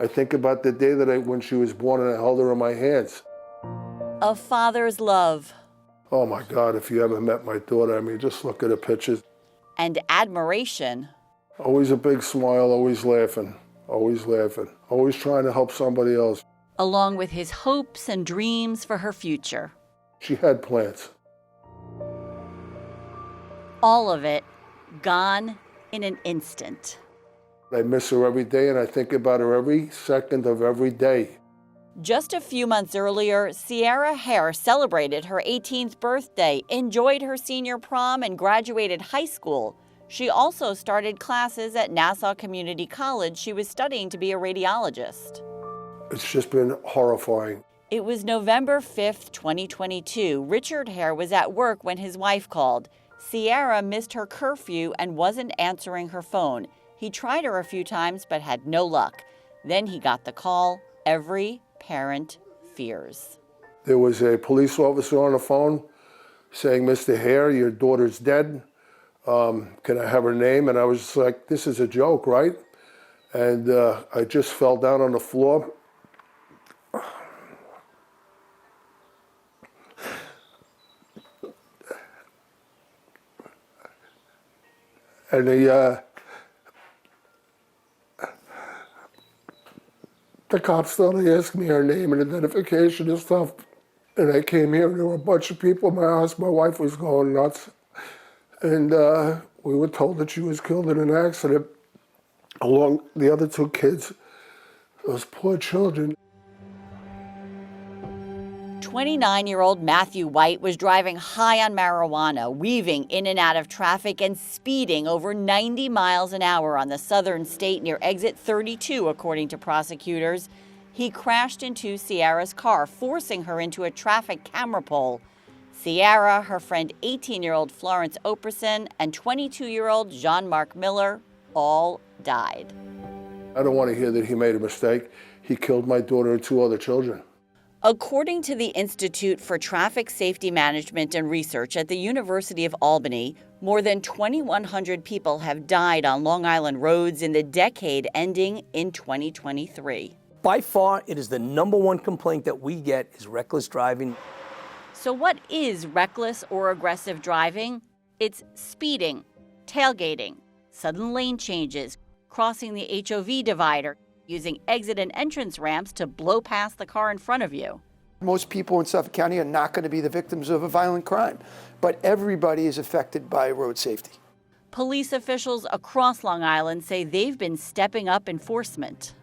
I think about the day when she was born and I held her in my hands. A father's love. Oh my God, if you ever met my daughter, I mean, just look at her pictures. And admiration. Always a big smile, always laughing, always trying to help somebody else. Along with his hopes and dreams for her future. She had plans. All of it gone in an instant. I miss her every day, and I think about her every second of every day. Just a few months earlier, Sierra Hare celebrated her 18th birthday, enjoyed her senior prom, and graduated high school. She also started classes at Nassau Community College. She was studying to be a radiologist. It's just been horrifying. It was November 5th, 2022. Richard Hare was at work when his wife called. Sierra missed her curfew and wasn't answering her phone. He tried her a few times but had no luck. Then he got the call every parent fears. There was a police officer on the phone saying, "Mr. Hare, your daughter's dead. Can I have her name?" And I was just like, this is a joke, right? And I just fell down on the floor. And the cops started asking me her name and identification and stuff. And I came here and there were a bunch of people in my house. My wife was going nuts. And we were told that she was killed in an accident along the other two kids, those poor children. 29-year-old Matthew White was driving high on marijuana, weaving in and out of traffic and speeding over 90 miles an hour on the southern state near exit 32, according to prosecutors. He crashed into Sierra's car, forcing her into a traffic camera pole. Sierra, her friend 18-year-old Florence Operson, and 22-year-old Jean-Marc Miller all died. I don't want to hear that he made a mistake. He killed my daughter and two other children. According to the Institute for Traffic Safety Management and Research at the University of Albany, more than 2,100 people have died on Long Island roads in the decade ending in 2023. By far, it is the #1 complaint that we get is reckless driving. So what is reckless or aggressive driving? It's speeding, tailgating, sudden lane changes, crossing the HOV divider, using exit and entrance ramps to blow past the car in front of you. Most people in Suffolk County are not going to be the victims of a violent crime, but everybody is affected by road safety. Police officials across Long Island say they've been stepping up enforcement.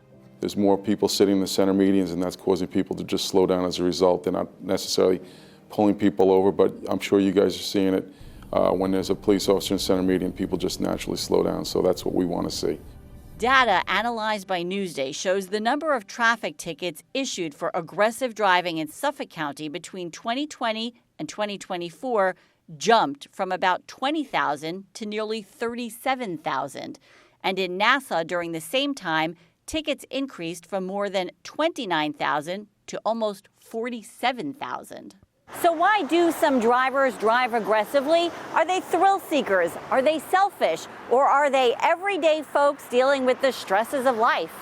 There's more people sitting in the center medians, and that's causing people to just slow down as a result. They're not necessarily pulling people over, but I'm sure you guys are seeing it. When there's a police officer in center median, people just naturally slow down, so that's what we want to see. Data analyzed by Newsday shows the number of traffic tickets issued for aggressive driving in Suffolk County between 2020 and 2024 jumped from about 20,000 to nearly 37,000. And in Nassau during the same time, tickets increased from more than 29,000 to almost 47,000. So why do some drivers drive aggressively? Are they thrill seekers? Are they selfish? Or are they everyday folks dealing with the stresses of life?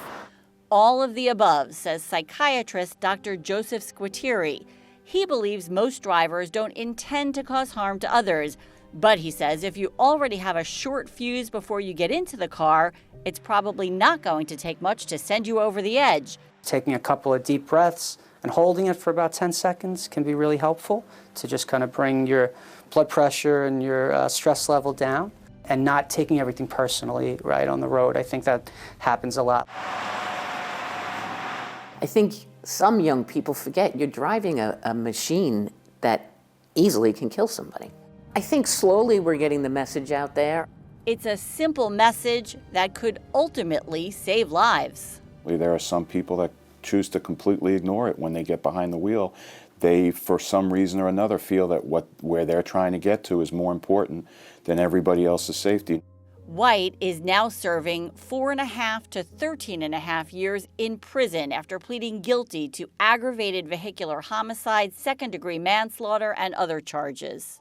All of the above, says psychiatrist Dr. Joseph Squitieri. He believes most drivers don't intend to cause harm to others. But he says if you already have a short fuse before you get into the car, it's probably not going to take much to send you over the edge. Taking a couple of deep breaths and holding it for about 10 seconds can be really helpful to just kind of bring your blood pressure and your stress level down and not taking everything personally right on the road. I think that happens a lot. I think some young people forget you're driving a machine that easily can kill somebody. I think slowly we're getting the message out there. It's a simple message that could ultimately save lives. There are some people that choose to completely ignore it when they get behind the wheel. They, for some reason or another, feel that where they're trying to get to is more important than everybody else's safety. White is now serving 4.5 to 13.5 years in prison after pleading guilty to aggravated vehicular homicide, second-degree manslaughter, and other charges.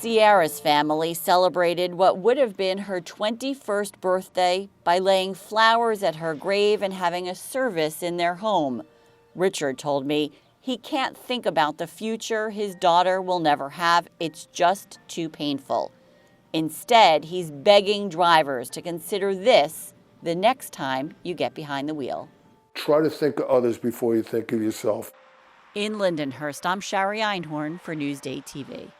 Sierra's family celebrated what would have been her 21st birthday by laying flowers at her grave and having a service in their home. Richard told me he can't think about the future his daughter will never have. It's just too painful. Instead, he's begging drivers to consider this the next time you get behind the wheel. Try to think of others before you think of yourself. In Lindenhurst, I'm Shari Einhorn for Newsday TV.